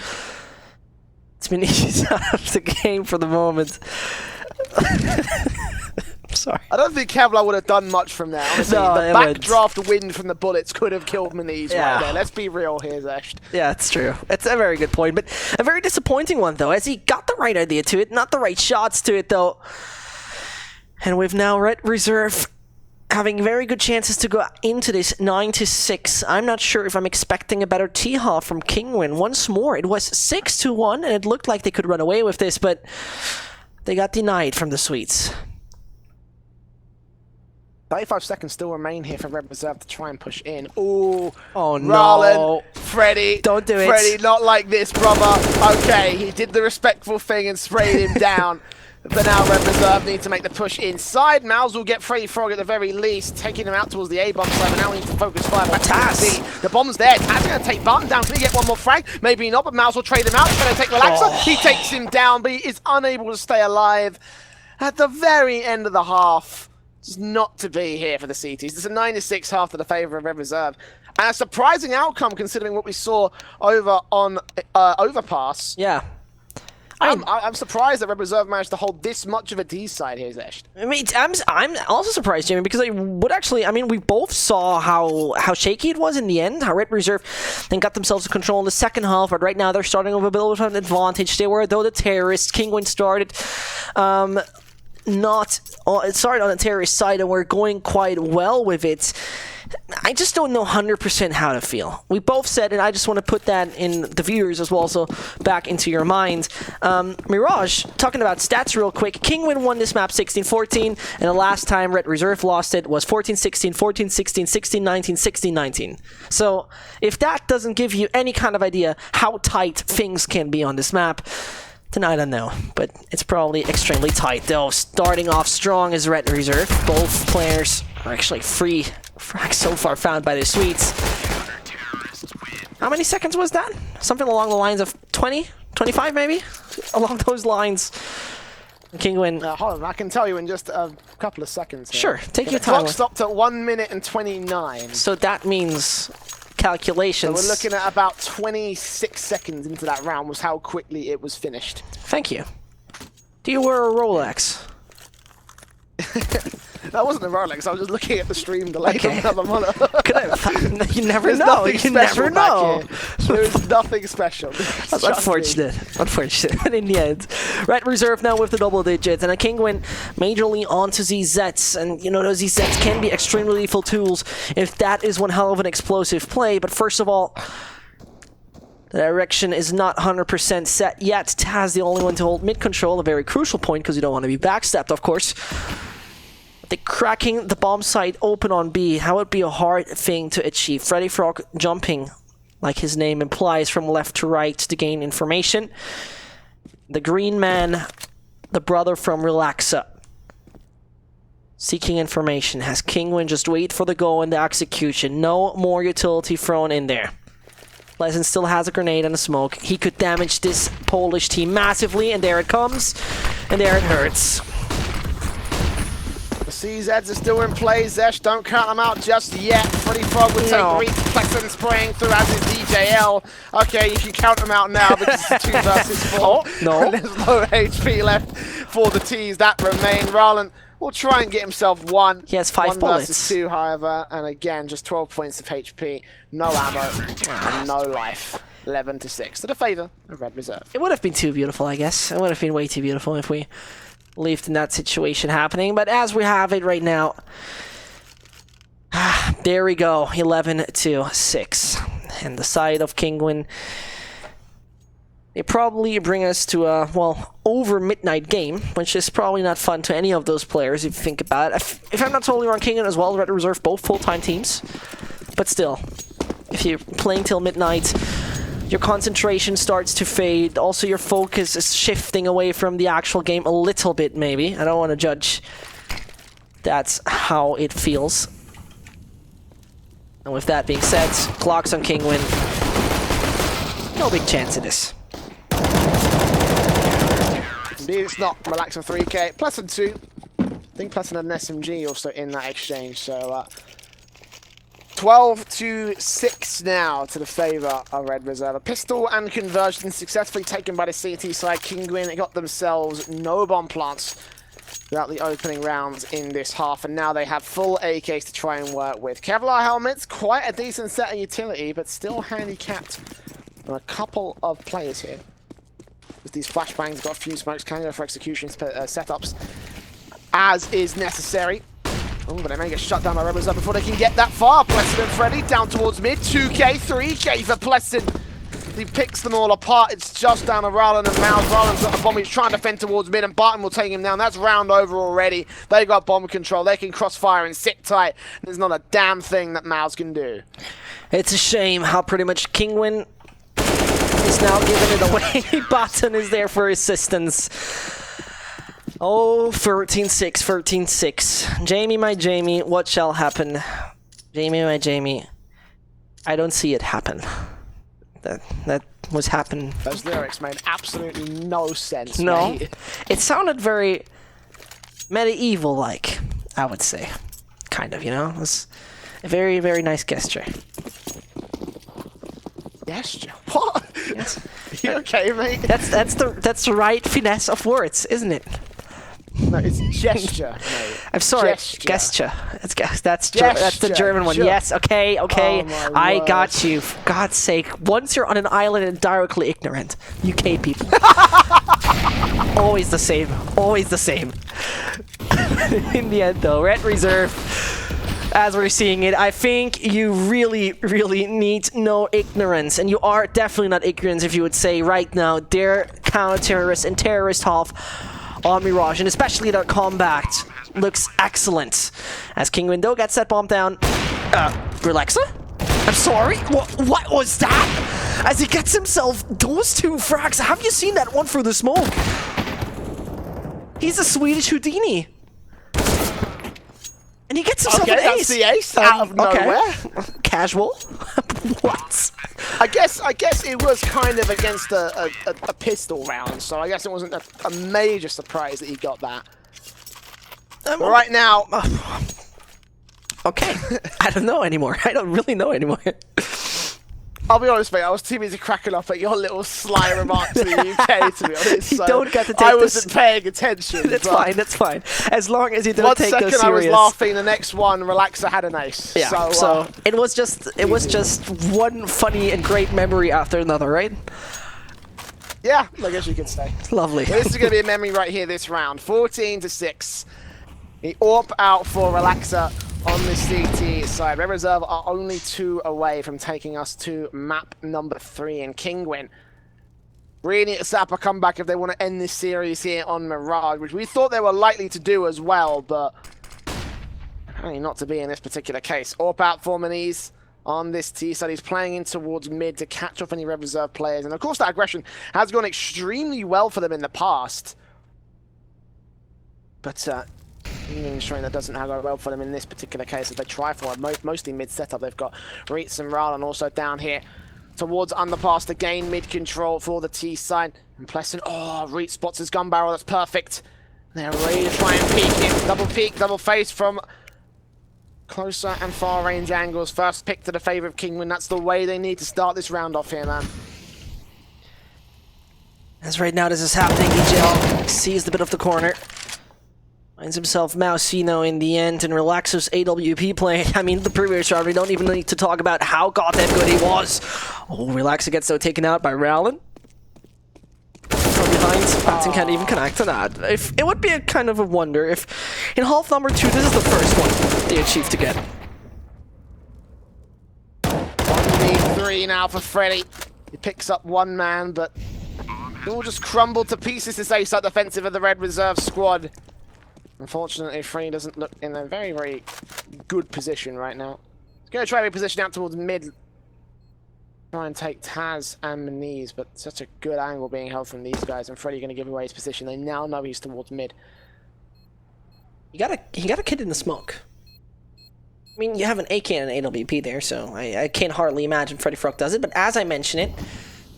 It's been easy out of the game for the moment. I'm sorry. I don't think Kevlar would have done much from there. Honestly, No, the it backdraft wind from the bullets could have killed Maniz right there. Let's be real here, Zesht. Yeah, it's true. It's a very good point, but a very disappointing one, though, as he got the right idea to it, not the right shots to it, though. And we've now Red Reserve having very good chances to go into this 9-6. I'm not sure if I'm expecting a better T-Haw from Kinguin. Once more, it was 6-1, and it looked like they could run away with this, but they got denied from the Swedes. 35 seconds still remain here for Red Reserve to try and push in. Ooh. Oh, no. Roland, Freddy. Don't do it. Freddy, not like this, brother. Okay, he did the respectful thing and sprayed him down. But now Red Reserve need to make the push inside. Mouse will get Freddy Frog at the very least, taking him out towards the A-bomb side, but now we need to focus fire back to B. The bomb's there. Taz going to take Barton down. Can he get one more frag? Maybe not, but Mouse will trade him out. He's going to take Relaxer. He takes him down, but he is unable to stay alive at the very end of the half. It's not to be here for the CTs. It's a 9-6 half to the favour of Red Reserve. And a surprising outcome considering what we saw over on Overpass. Yeah. I'm surprised that Red Reserve managed to hold this much of a D side here, Zesht. I mean, I'm also surprised, Jamie, because I would actually, I mean, we both saw how shaky it was in the end, how Red Reserve then got themselves to control in the second half, but right now they're starting with a bit of an advantage. They were, though, the terrorists. Kinguin started it started on the terrorist side, and we're going quite well with it. I just don't know 100% how to feel. We both said, and I just want to put that in the viewers as well, so back into your mind. Mirage, talking about stats real quick, Kinguin won this map 16-14, and the last time Red Reserve lost it was 14-16, 14-16, 16-19, 16-19. So if that doesn't give you any kind of idea how tight things can be on this map, then I don't know, but it's probably extremely tight, though. Starting off strong as Red Reserve. Both players are actually free frags so far found by the Swedes. How many seconds was that? Something along the lines of 20? 25 maybe? Along those lines. Kinguin. Hold on, I can tell you in just a couple of seconds here. Sure, take your the time. Clock stopped at 1 minute and 29. So that means calculations. So we're looking at about 26 seconds into that round was how quickly it was finished. Thank you. Do you wear a Rolex? That wasn't a Rolex, I was just looking at the stream delay on another monitor. You never know. You never know. There is nothing special. That's unfortunate. Unfortunate. But in the end, Red Reserve now with the double digits, and a Kinguin majorly onto ZZs. And you know, those ZZs can be extremely lethal tools if that is one hell of an explosive play. But first of all, the direction is not 100% set yet. Taz the only one to hold mid control, a very crucial point because you don't want to be backstepped, of course. They're cracking the bomb site open on B. That would be a hard thing to achieve. Freddy Frog jumping, like his name implies, from left to right to gain information. The green man, the brother from Relaxa, seeking information. Has Kinguin just wait for the go and the execution. No more utility thrown in there. Pleasant still has a grenade and a smoke. He could damage this Polish team massively, and there it comes, and there it hurts. CZs are still in play. Zesh, don't count them out just yet. Freddy Frog will take Reed Pleasant spraying through as is DJL. Okay, you can count them out now because it's 2 versus 4. Oh, no. And there's no HP left for the T's that remain. Roland will try and get himself one. He has 5 bullets. 1 versus 2, however, and again, just 12 points of HP, no ammo, and no life. 11-6 to the favour of Red Reserve. It would have been too beautiful, I guess. It would have been way too beautiful if we lived in that situation happening, but as we have it right now, there we go, 11-6. And the side of Kinguin, they probably bring us to a, well, over midnight game, which is probably not fun to any of those players if you think about it. If I'm not totally wrong, Kinguin as well, Red Reserve, both full-time teams, but still, if you're playing till midnight, your concentration starts to fade. Also, your focus is shifting away from the actual game a little bit, maybe. I don't want to judge. That's how it feels. And with that being said, clocks on Kinguin. No big chance of this. Indeed, it's not. Relaxer 3K. Pleasant 2. I think Pleasant had an SMG also in that exchange, so 12-6 now to the favor of Red Reserve. A pistol and conversion successfully taken by the CT side. Kinguin got themselves no bomb plants throughout the opening rounds in this half, and now they have full AKs to try and work with. Kevlar helmets, quite a decent set of utility, but still handicapped on a couple of players here. With these flashbangs, got a few smokes, can go for execution setups as is necessary. Oh, but they may get shut down by Red Reserve before they can get that far. Plessin and Freddy down towards mid. 2K, 3K for Plessin. He picks them all apart. It's just down to Rowland and Mouse. Rowland's got a bomb. He's trying to defend towards mid, and Barton will take him down. That's round over already. They got bomb control. They can crossfire and sit tight. There's not a damn thing that Mouse can do. It's a shame how pretty much Kinguin is now giving it away. Barton is there for assistance. Oh, 13-6, 13-6. Jamie, my Jamie, what shall happen? Jamie, my Jamie, I don't see it happen. That was happen. Those lyrics made absolutely no sense. No, mate. It sounded very medieval-like, I would say. Kind of, you know? It was a very, very nice gesture. Gesture? What? Yes. You okay, mate? That's the right finesse of words, isn't it? No, it's gesture, mate. I'm sorry, Gesture. That's the German one. Sure. Yes, okay. Oh, I word. got you. For God's sake, once you're on an island and directly ignorant, UK people. Always the same. Always the same. In the end, though, Red Reserve, as we're seeing it, I think you really, really need no ignorance. And you are definitely not ignorant if you would say right now, their counter-terrorist and terrorist half on Mirage, and especially their combat looks excellent. As Kinguin though gets that bomb down. Relaxa? I'm sorry? What was that? As he gets himself those two frags. Have you seen that one through the smoke? He's a Swedish Houdini. And he gets himself an ace. That's the ace out of nowhere. Okay. Casual. What? I guess it was kind of against a pistol round, so I guess it wasn't a major surprise that he got that. But right now, okay. I don't know anymore. I don't really know anymore. I'll be honest, mate. I was too busy cracking up at your little sly remarks in the UK, to be honest. You So don't get to take I this. wasn't paying attention. That's but fine. That's fine. As long as you don't One take second those serious. I was laughing, the next one, Relaxer had an ace. Yeah. So it was just one funny and great memory after another, right? yeah, I guess you could say. Lovely. Well, this is going to be a memory right here this round. 14-6. The AWP out for Relaxer on the CT side. Red Reserve are only 2 away from taking us to map number 3 in Kinguin. Really need to set up a comeback if they want to end this series here on Mirage, which we thought they were likely to do as well, but apparently not to be in this particular case. AWP out for Maniz on this T side. He's playing in towards mid to catch off any Red Reserve players, and of course that aggression has gone extremely well for them in the past. But ensuring that doesn't go well for them in this particular case as they try for it. Mostly mid setup. They've got Reitz and Ralon also down here towards underpass to gain mid control for the T side. And Plessin, oh, Reitz spots his gun barrel. That's perfect. They're ready to try and peek him. Double peek, double face from closer and far range angles. First pick to the favor of Kinguin. That's the way they need to start this round off here, man. As right now this is happening, EJL sees the bit of the corner. Finds himself Mousino in the end, and Relaxer's AWP play. I mean, the previous round, we don't even need to talk about how goddamn good he was. Oh, Relaxer gets so taken out by Rowland. From behind, Batson can't even connect to that. It would be a kind of a wonder if in half number 2, this is the first one they achieved to get. 1v3 now for Freddy. He picks up one man, but it all just crumbled to pieces, this ace-out defensive of the Red Reserve squad. Unfortunately, Freddy doesn't look in a very, very good position right now. He's going to try to reposition out towards mid. Try and take Taz and Maniz, but such a good angle being held from these guys, and Freddy going to give away his position. They now know he's towards mid. He got a kid in the smoke. I mean, you have an AK and an AWP there, so I can't hardly imagine Freddy Frog does it, but as I mention it,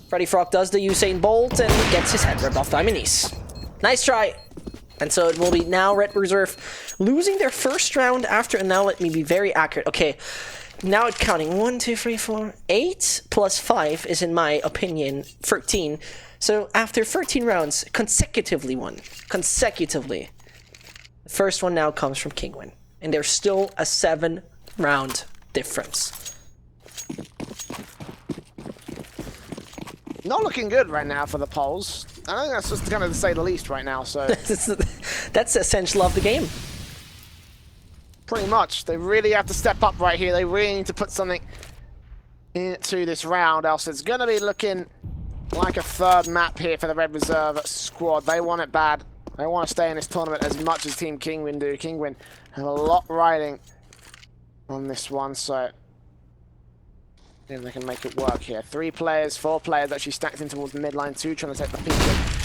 Freddy Frog does the Usain Bolt and gets his head ripped off by Maniz. Nice try. And so it will be now Red Reserve losing their first round after, and now let me be very accurate. Okay, now it's counting 1, 2, 3, 4, 8 plus 5 is, in my opinion, 13. So after 13 rounds, consecutively won. Consecutively. The first one now comes from Kinguin. And there's still a 7-round difference. Not looking good right now for the Poles. I think that's just kind of to say the least right now, so... That's the essential of the game. Pretty much. They really have to step up right here. They really need to put something into this round, else it's going to be looking like a third map here for the Red Reserve squad. They want it bad. They want to stay in this tournament as much as Team Kinguin do. Kinguin have a lot riding on this one, so... see if they can make it work here. 3 players, 4 players actually stacked in towards the midline too, trying to take the peak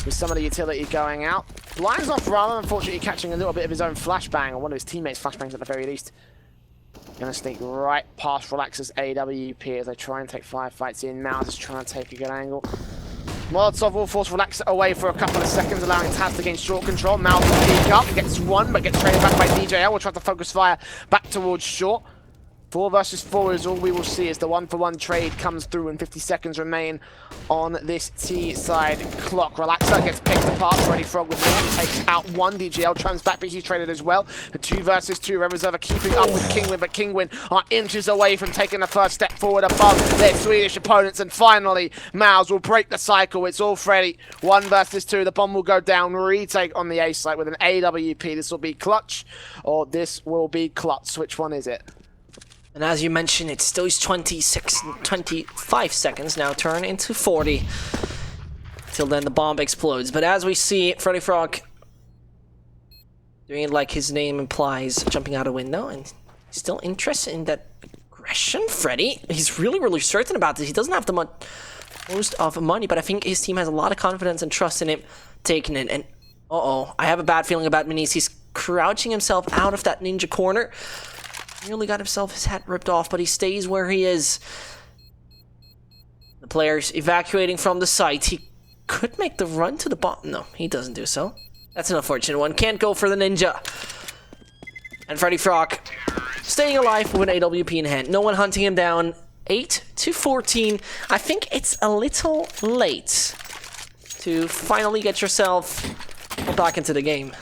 with some of the utility going out. Blinds off rather, unfortunately catching a little bit of his own flashbang, or one of his teammates' flashbangs at the very least. Gonna sneak right past Relax's AWP as they try and take 5 fights in. Mouse is trying to take a good angle. Molotov will force Relax away for a couple of seconds, allowing Taz to gain short control. Mouse will peek up, gets one, but gets traded back by DJL. Will try to focus fire back towards short. 4 versus 4 is all we will see as the 1-for-1 trade comes through and 50 seconds remain on this T-side clock. Relaxer gets picked apart. Freddy Frog with one. He takes out 1. DGL trans back, but he's traded as well. The 2 versus 2. Red Reserve are keeping up with Kinguin, but Kinguin are inches away from taking the first step forward above their Swedish opponents. And finally, Mouse will break the cycle. It's all Freddy. 1 versus 2. The bomb will go down. Retake on the A site with an AWP. This will be clutch, or this will be clutch. Which one is it? And as you mentioned, it's still 25 seconds now, turn into 40. Till then the bomb explodes. But as we see, Freddy Frog doing it like his name implies, jumping out a window, and still interested in that aggression. Freddy, he's really certain about this. He doesn't have the most of money, but I think his team has a lot of confidence and trust in him taking it. And I have a bad feeling about Minis. He's crouching himself out of that ninja corner. Nearly got himself his hat ripped off, but he stays where he is. The player's evacuating from the site. He could make the run to the bottom. No, he doesn't do so. That's an unfortunate one. Can't go for the ninja. And Freddy Frog staying alive with an AWP in hand. No one hunting him down. 8-14. I think it's a little late to finally get yourself back into the game.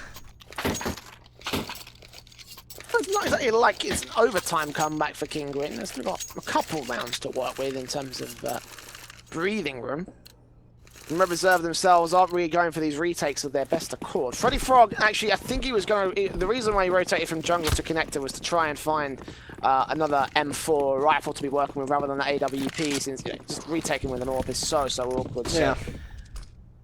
It's not exactly like it's an overtime comeback for Kinguin. They've still got a couple rounds to work with in terms of breathing room. And Red Reserve themselves aren't really going for these retakes of their best accord. Freddy Frog, actually, I think he was going to... The reason why he rotated from jungle to connector was to try and find another M4 rifle to be working with rather than the AWP, since just retaking with an AWP is so awkward. So. Yeah.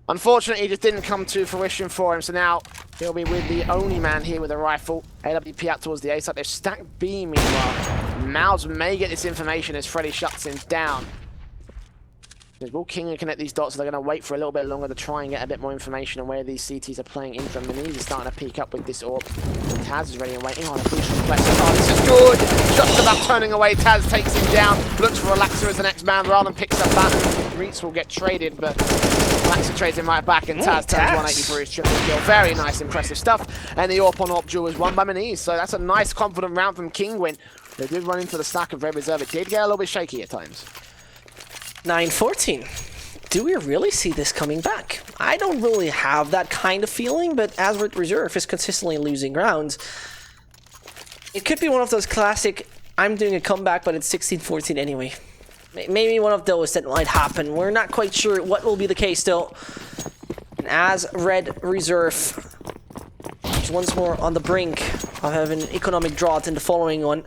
Unfortunately, it just didn't come to fruition for him, so now he'll be with the only man here with a rifle. AWP out towards the A side. They've stacked B, meanwhile. Mouse may get this information as Freddy shuts him down. Will Kinguin connect these dots, so they're going to wait for a little bit longer to try and get a bit more information on where these CTs are playing in from. Minis is starting to peek up with this AWP. Taz is ready and waiting on a boost reflex. Oh, this is good! Just about turning away. Taz takes him down. Looks for Relaxer as the next man rather than picks up that. Reets will get traded, but Relaxer trades him right back, and Taz turns 180 for his triple kill. Very nice, impressive stuff. And the AWP on AWP duel is won by Minis, so that's a nice, confident round from Kinguin. They did run into the stack of Red Reserve. It did get a little bit shaky at times. 9-14. Do we really see this coming back? I don't really have that kind of feeling, but as Red Reserve is consistently losing rounds, it could be one of those classic, I'm doing a comeback, but it's 16-14 anyway. Maybe one of those that might happen. We're not quite sure what will be the case still. And as Red Reserve is once more on the brink of having an economic drought in the following one,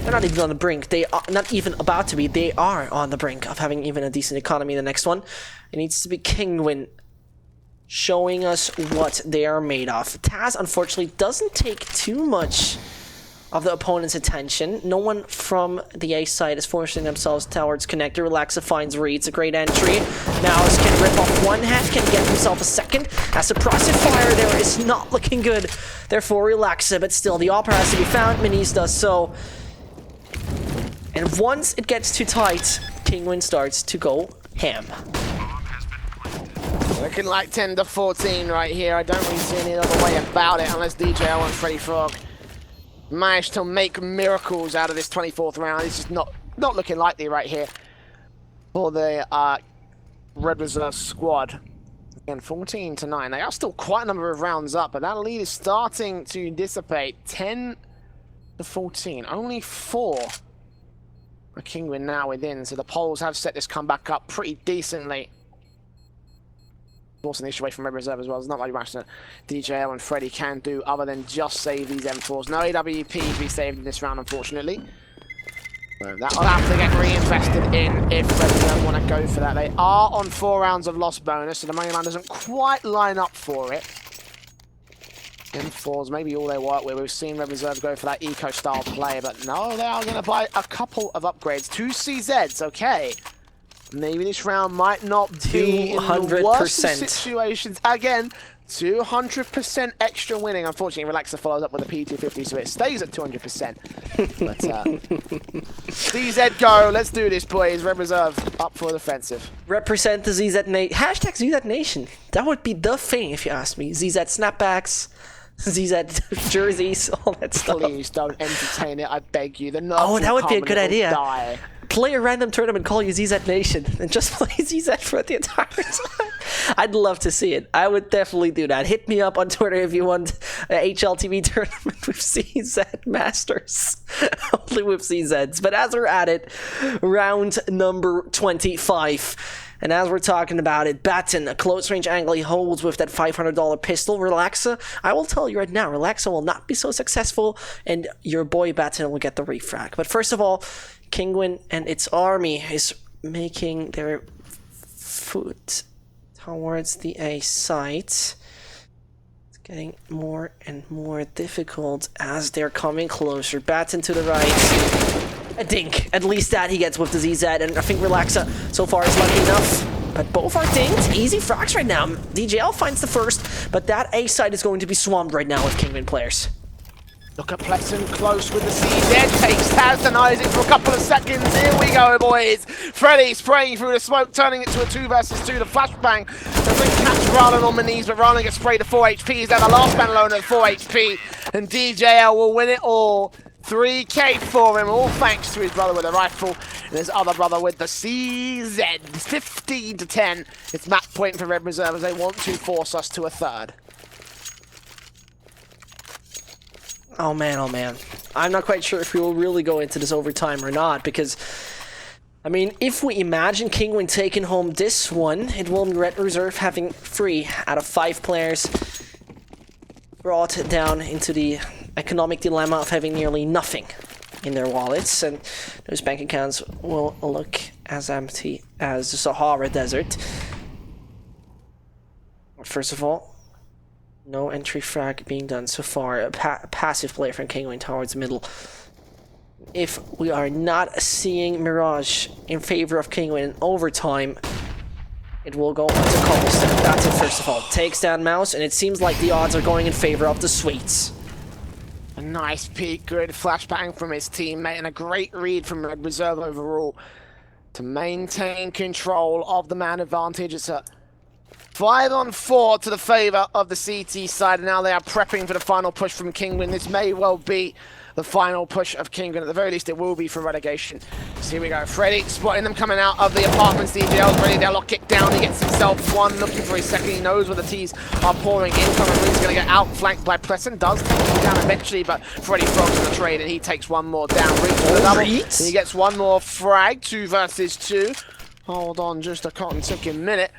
they're not even on the brink. They are not even about to be. They are on the brink of having even a decent economy in the next one. It needs to be Kinguin showing us what they are made of. Taz, unfortunately, doesn't take too much of the opponent's attention. No one from the A side is forcing themselves towards connector. Relaxa finds Reeds, a great entry. Mouse can rip off one head, can get himself a second. As suppressive fire there is not looking good. Therefore, Relaxa, but still, the opera has to be found. Minis does so. And once it gets too tight, Kinguin starts to go ham. Looking like 10-14 right here. I don't really see any other way about it unless DJL and Freddy Frog managed to make miracles out of this 24th round. It's just not looking likely right here for the Red Reserve squad. Again, 14-9. They are still quite a number of rounds up, but that lead is starting to dissipate. 10-14. Only 4 for Kinguin now within, so the Poles have set this comeback up pretty decently. Forcing the issue away from Red Reserve as well. There's not like much that DJL and Freddy can do other than just save these M4s. No AWP to be saved in this round, unfortunately. So that'll have to get reinvested in if Red Reserve want to go for that. They are on 4 rounds of loss bonus, so the money line doesn't quite line up for it. M4s, maybe all they work with. We've seen Red Reserve go for that eco-style play, but no, they are going to buy a couple of upgrades. 2 CZs, okay. Maybe this round might not be in the worst of situations. Again, 200% extra winning. Unfortunately, Relaxer follows up with a P250, so it stays at 200%. But ZZ go. Let's do this, boys. Red Reserve up for the offensive. Represent the ZZ Nation. Hashtag ZZ Nation. That would be the thing, if you ask me. ZZ snapbacks, ZZ jerseys, all that stuff. Please don't entertain it, I beg you. Oh, that would be a good idea. Die. Play a random tournament, call you ZZ Nation, and just play ZZ for the entire time. I'd love to see it. I would definitely do that. Hit me up on Twitter if you want a HLTV tournament with CZ Masters. Only with CZs. But as we're at it, round number 25. And as we're talking about it, Batten, a close range angle he holds with that $500 pistol. Relaxa, I will tell you right now, Relaxa will not be so successful, and your boy Batten will get the refrag. But first of all, Kinguin and its army is making their foot towards the A site. It's getting more and more difficult as they're coming closer. Batten to the right. A dink. At least that he gets with the ZZ, and I think Relaxa so far is lucky enough. But both are dinked. Easy frags right now. DJL finds the first, but that A site is going to be swarmed right now with Kinguin players. Look at Pleasant close with the CZ. Takes Taz, denies it for a couple of seconds. Here we go, boys. Freddy spraying through the smoke, turning it to a 2 versus 2. The flashbang doesn't catch Rallen on the knees, but Rallen gets sprayed to 4 HP. He's down the last man alone at 4 HP. And DJL will win it all. 3K for him, all thanks to his brother with a rifle and his other brother with the CZ. 15-10. It's map point for Red Reserve as they want to force us to a third. Oh man, oh man. I'm not quite sure if we will really go into this overtime or not, because, I mean, if we imagine Kinguin taking home this one, it will be Red Reserve having 3 out of 5 players brought down into the economic dilemma of having nearly nothing in their wallets, and those bank accounts will look as empty as the Sahara Desert. First of all, no entry frag being done so far. A passive play from Kinguin towards middle. If we are not seeing Mirage in favor of Kinguin in overtime, it will go on to Cobblestone. That's it, first of all. Takes down Mouse, and it seems like the odds are going in favor of the Sweets. A nice peek, good flashbang from his teammate, and a great read from Red Reserve overall to maintain control of the man advantage. It's a 5-on-4 to the favor of the CT side, and now they are prepping for the final push from Kinguin. This may well be the final push of Kinguin. At the very least, it will be for relegation. So here we go. Freddy spotting them coming out of the apartments. DJL's ready. They'll lock it down. He gets himself one. Looking for his second. He knows where the T's are pouring in. He's going to get outflanked by Pleasant. Does take him down eventually, but Freddy throws in the trade, and he takes one more down. Reaches for the double. And he gets one more frag. 2 versus 2. Hold on just a cotton ticking minute.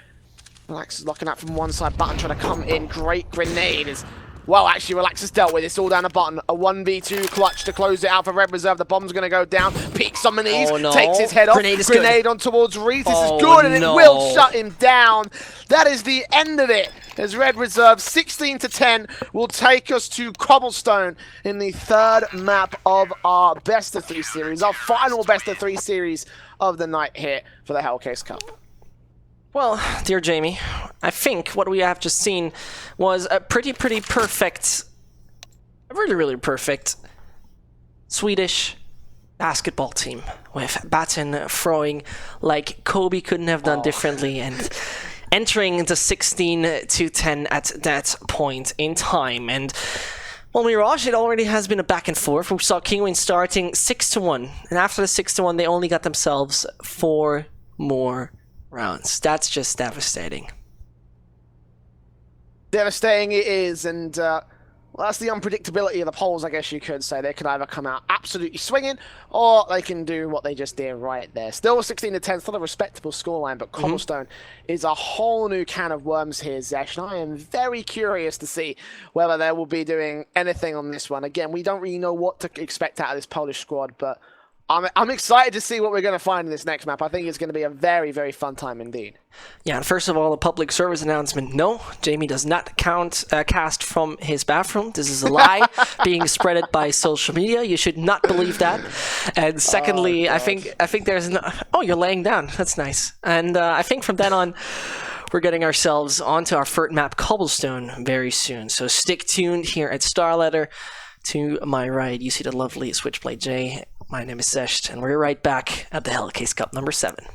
Relax is locking out from one side. Button trying to come in. Great grenade is... Well, actually, Relax has dealt with it. It's all down a button. A 1v2 clutch to close it out for Red Reserve. The bomb's going to go down. Peeks on the knees. Oh, no. Takes his head off. Grenade on towards Reese. This is good, and it will shut him down. That is the end of it. As Red Reserve, 16-10, will take us to Cobblestone in the 3rd map of our best-of-3 series. Our final best-of-3 series of the night here for the Hellcase Cup. Well, dear Jamie, I think what we have just seen was a pretty perfect, a really perfect Swedish basketball team with Batten throwing like Kobe couldn't have done differently and entering the 16-10 at that point in time. And well, Well, Mirage, it already has been a back and forth. We saw Kinguin starting 6-1, and after the 6-1, they only got themselves 4 more rounds. That's just devastating. Devastating it is, and well, that's the unpredictability of the polls, I guess you could say. They could either come out absolutely swinging, or they can do what they just did right there. Still 16-10, still a respectable scoreline, but Cobblestone is a whole new can of worms here, Zesh, and I am very curious to see whether they will be doing anything on this one. Again, we don't really know what to expect out of this Polish squad, but I'm excited to see what we're going to find in this next map. I think it's going to be a very, very fun time indeed. Yeah, and first of all, a public service announcement. No, Jamie does not cast from his bathroom. This is a lie being spreaded by social media. You should not believe that. And secondly, I think there's no... Oh, you're laying down. That's nice. And I think from then on, we're getting ourselves onto our third map, Cobblestone, very soon. So stick tuned here at Starletter. To my right, you see the lovely Switchblade J. My name is Zesh, and we're right back at the Hellcase Cup number 7.